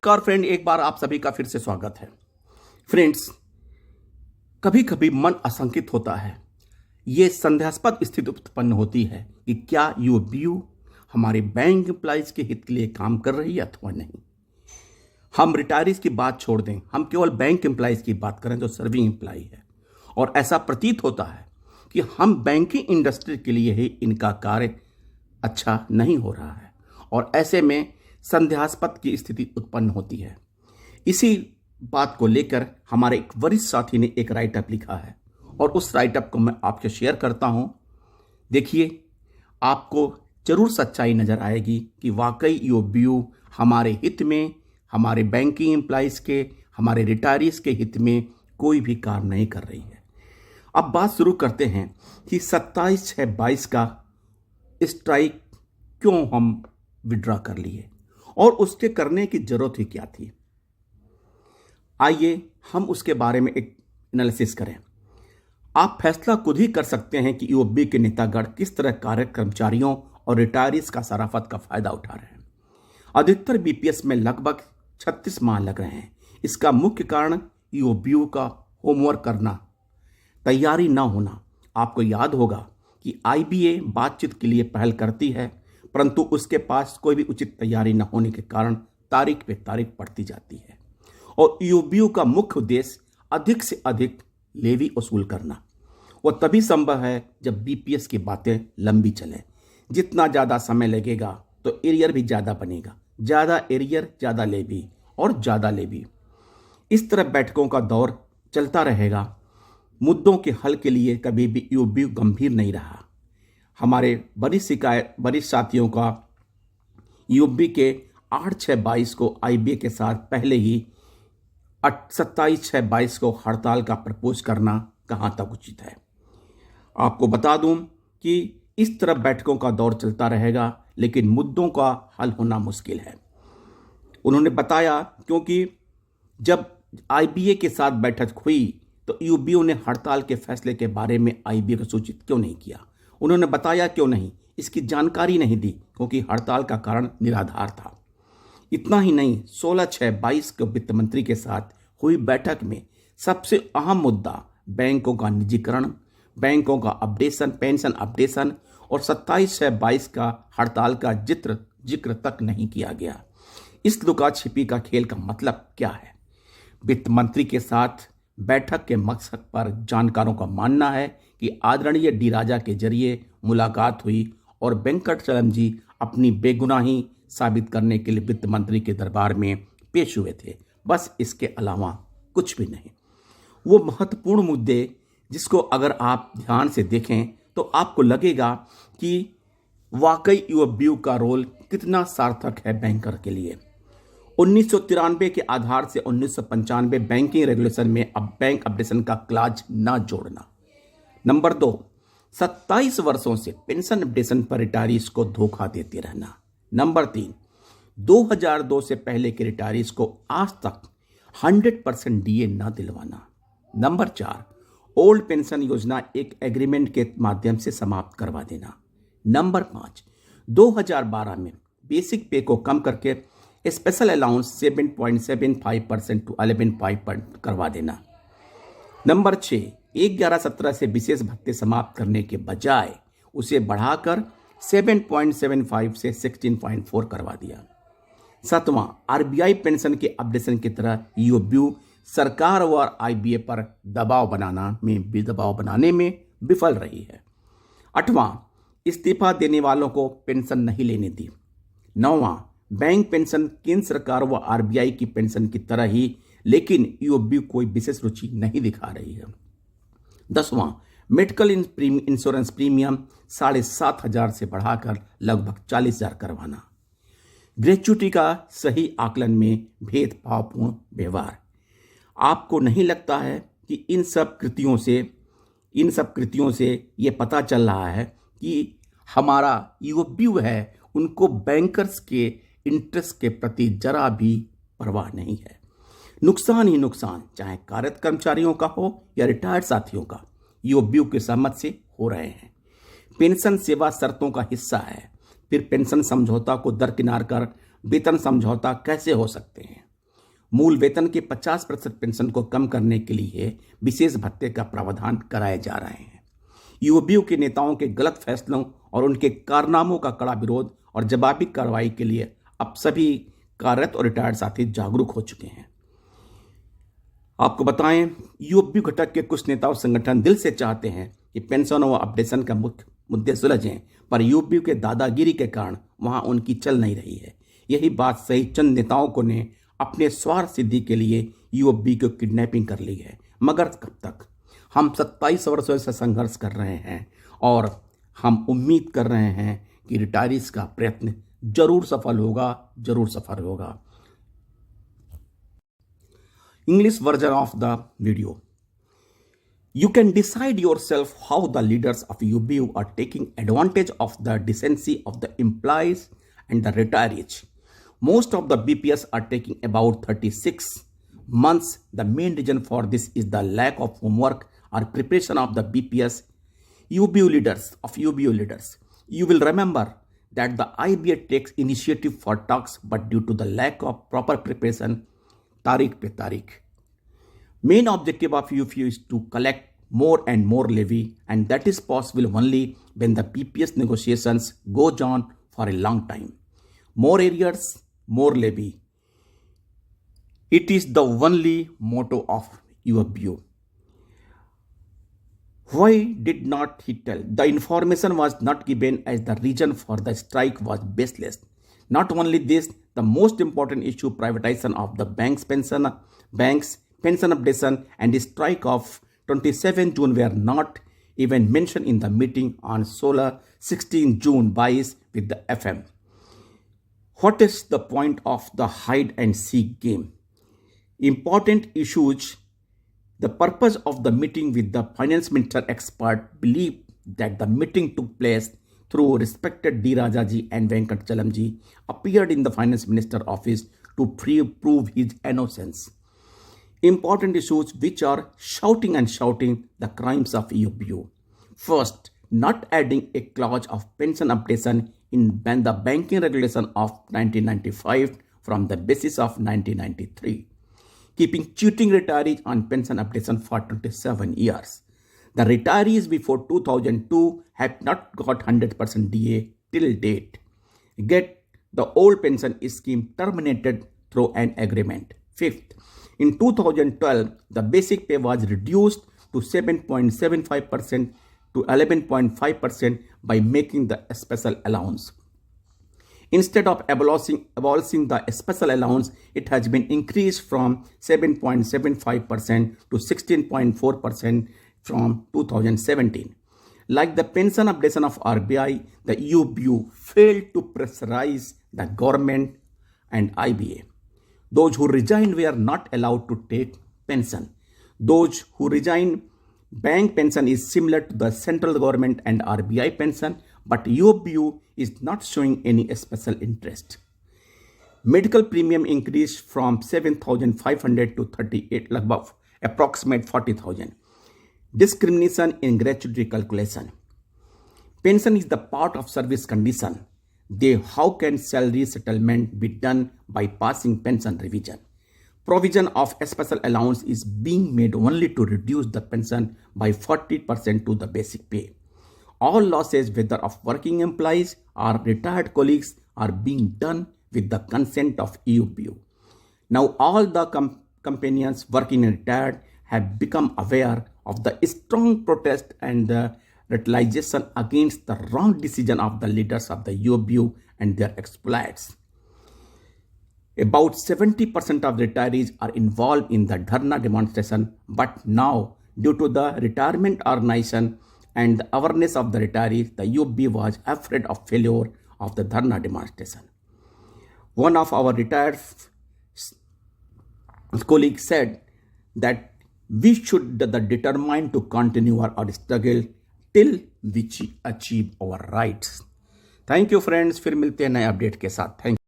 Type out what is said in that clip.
नमस्कार फ्रेंड, एक बार आप सभी का फिर से स्वागत है। फ्रेंड्स, कभी कभी मन आशंकित होता है। ये संदेहास्पद स्थिति उत्पन्न होती है कि क्या यूबीयू हमारे बैंक एम्प्लॉइज के हित के लिए काम कर रही है अथवा नहीं। हम रिटायरीज की बात छोड़ दें, हम केवल बैंक एम्प्लॉइज की बात करें जो सर्विंग एम्प्लॉय है, और ऐसा प्रतीत होता है कि हम बैंकिंग इंडस्ट्री के लिए ही इनका कार्य अच्छा नहीं हो रहा है, और ऐसे में संदेहास्पद की स्थिति उत्पन्न होती है। इसी बात को लेकर हमारे एक वरिष्ठ साथी ने एक राइटअप लिखा है, और उस राइटअप को मैं आपसे शेयर करता हूं। देखिए, आपको जरूर सच्चाई नजर आएगी कि वाकई यूबीयू हमारे हित में, हमारे बैंकिंग एम्प्लॉइज के, हमारे रिटायरीज के हित में कोई भी कार्य नहीं कर रही है। अब बात शुरू करते हैं कि 27/6/22 का स्ट्राइक क्यों हम विड्रॉ कर लिए और उसके करने की जरूरत ही क्या थी। आइए हम उसके बारे में एक एनालिसिस करें। आप फैसला खुद ही कर सकते हैं कि यूबीयू के नेतागण किस तरह कार्य कर्मचारियों और रिटायरीज का शराफत का फायदा उठा रहे हैं। अधिकतर बीपीएस में लगभग 36 माह लग रहे हैं। इसका मुख्य कारण यूबीयू का होमवर्क करना, तैयारी ना होना। आपको याद होगा कि आईबीए बातचीत के लिए पहल करती है, परंतु उसके पास कोई भी उचित तैयारी न होने के कारण तारीख पे तारीख पड़ती जाती है। और यूबीयू का मुख्य उद्देश्य अधिक से अधिक लेवी वसूल करना। वो तभी संभव है जब बीपीएस की बातें लंबी चलें। जितना ज़्यादा समय लगेगा तो एरियर भी ज़्यादा बनेगा। ज़्यादा एरियर, ज़्यादा लेवी और ज़्यादा लेवी। इस तरह बैठकों का दौर चलता रहेगा। मुद्दों के हल के लिए कभी भी यूबीयू गंभीर नहीं रहा। हमारे वरिष्ठ साथियों का यूबीयू के 8/6/22 को आईबीए के साथ पहले ही 27/6/22 को हड़ताल का प्रपोज करना कहाँ तक उचित है। आपको बता दूं कि इस तरह बैठकों का दौर चलता रहेगा, लेकिन मुद्दों का हल होना मुश्किल है। उन्होंने बताया क्योंकि जब आईबीए के साथ बैठक हुई तो यूबीयू ने हड़ताल के फैसले के बारे में आईबीए को सूचित क्यों नहीं किया। उन्होंने बताया क्यों नहीं, इसकी जानकारी नहीं दी, क्योंकि हड़ताल का कारण निराधार था। इतना ही नहीं, 16/6/22 को वित्त मंत्री के साथ हुई बैठक में सबसे अहम मुद्दा बैंकों का निजीकरण, बैंकों का अपडेशन, पेंशन अपडेशन और 27/6/22 का हड़ताल का जिक्र तक नहीं किया गया। इस लुका छिपी का खेल का मतलब क्या है? वित्त मंत्री के साथ बैठक के मकसद पर जानकारों का मानना है कि आदरणीय डी राजा के जरिए मुलाकात हुई और वेंकटचलम जी अपनी बेगुनाही साबित करने के लिए वित्त मंत्री के दरबार में पेश हुए थे। बस इसके अलावा कुछ भी नहीं। वो महत्वपूर्ण मुद्दे जिसको अगर आप ध्यान से देखें तो आपको लगेगा कि वाकई यूबीयू का रोल कितना सार्थक है बैंकर के लिए। 1993 के आधार से 1995 बैंकिंग रेगुलेशन में अब बैंक अपडेशन का क्लाज न जोड़ना। नंबर 2, 27 वर्षों से पेंशन अपडेशन पर रिटायरीज को धोखा देते रहना। नंबर 3, 2002 से पहले के रिटायरीज को आज तक 100% डीए न दिलवाना। नंबर 4, ओल्ड पेंशन योजना एक एग्रीमेंट के माध्यम से समाप्त करवा देना। नंबर 5, 2012 में बेसिक पे को कम करके स्पेशल अलाउंस 7.75% टू 11.5% करवा देना। नंबर 6, 11-17 से विशेष भत्ते समाप्त करने के बजाय उसे बढ़ाकर 7.75 से 16.4 करवा दिया। 7वां, आरबीआई पेंशन के अपडेशन की तरह यूबीयू सरकार और आईबीए पर दबाव बनाने में विफल रही है। 8वां, इस्तीफा देने वालों को पेंशन नहीं लेने दी। 9वां, बैंक पेंशन केंद्र सरकार व आरबीआई की पेंशन की तरह ही, लेकिन यूबीयू कोई विशेष रुचि नहीं दिखा रही है। 10वां, मेडिकल इंश्योरेंस प्रीमियम 7,500 से बढ़ाकर लगभग 40,000 करवाना। ग्रेच्युटी का सही आकलन में भेदभावपूर्ण व्यवहार। आपको नहीं लगता है कि इन सब कृतियों से ये पता चल रहा है कि हमारा यूबीयू है, उनको बैंकर्स के इंटरेस्ट के प्रति जरा भी परवाह नहीं है। नुकसान ही नुकसान, चाहे कार्यरत कर्मचारियों का हो या रिटायर्ड साथियों का, यूबीयू के सहमत से हो रहे हैं। पेंशन सेवा शर्तों का हिस्सा है, फिर पेंशन समझौता को दरकिनार कर वेतन समझौता कैसे हो सकते हैं? मूल वेतन के 50% पेंशन को कम करने के लिए विशेष भत्ते का प्रावधान कराए जा रहे हैं। यूओबीयू के नेताओं के गलत फैसलों और उनके कारनामों का कड़ा विरोध और जवाबी कार्रवाई के लिए अब सभी कार्यरत और रिटायर्ड साथी जागरूक हो चुके हैं। आपको बताएं, यूओबीयू घटक के कुछ नेता और संगठन दिल से चाहते हैं कि पेंशन और अपडेशन का मुख्य मुद्दे सुलझें, पर यूओबीयू के दादागिरी के कारण वहां उनकी चल नहीं रही है। यही बात सही चंद नेताओं को ने अपने स्वार्थ सिद्धि के लिए यूओबीयू को किडनैपिंग कर ली है। मगर कब तक? हम 27 वर्षों से संघर्ष कर रहे हैं और हम उम्मीद कर रहे हैं कि रिटायरीज का प्रयत्न जरूर सफल होगा। English version of the video. You can decide yourself how the leaders of UBU are taking advantage of the decency of the employees and the retirees. Most of the BPS are taking about 36 months. The main reason for this is the lack of homework or preparation of the BPS UBU leaders. You will remember that the IBA takes initiative for talks, but due to the lack of proper preparation, तारीख पे तारीख. Main objective of UFU is to collect more and more levy, and that is possible only when the PPS negotiations goes on for a long time. More areas, more levy. It is the only motto of UFU. Why did not he tell? The information was not given as the reason for the strike was baseless. Not only this, the most important issue, privatization of the banks pension updation and the strike of 27 June were not even mentioned in the meeting on 16 June 22 with the FM. What is the point of the hide and seek game? Important issues. The purpose of the meeting with the finance minister expert believed that the meeting took place through respected D. Rajaji and Venkatachalamji appeared in the finance minister office to prove his innocence. Important issues which are shouting the crimes of UBU. First, not adding a clause of pension updation in the banking regulation of 1995 from the basis of 1993. Keeping cheating retirees on pension updation for 27 years. The retirees before 2002 have not got 100% DA till date. Get the old pension scheme terminated through an agreement. Fifth, in 2012, the basic pay was reduced to 7.75% to 11.5% by making the special allowance. Instead of abolishing the special allowance, it has been increased from 7.75% to 16.4% from 2017. Like the pension updation of RBI, the UBU failed to pressurize the government and IBA. Those who resigned were not allowed to take pension. Those who resigned, bank pension is similar to the central government and RBI pension, but UBU is not showing any special interest. Medical premium increased from 7,500 to 38, approximate 40,000. Discrimination in gratuity calculation. Pension is the part of service condition. How can salary settlement be done by passing pension revision? Provision of special allowance is being made only to reduce the pension by 40% to the basic pay. All losses, whether of working employees or retired colleagues, are being done with the consent of EUPU. Now all the companions working in retired have become aware of the strong protest and the retaliation against the wrong decision of the leaders of the UBU and their exploits. About 70% of retirees are involved in the Dharna demonstration, but now, due to the retirement organization and the awareness of the retirees, the UB was afraid of failure of the Dharna demonstration. One of our retired colleagues said that we should be determined to continue our struggle till we achieve our rights. Thank you friends, फिर मिलते हैं नए update के साथ. Thank you.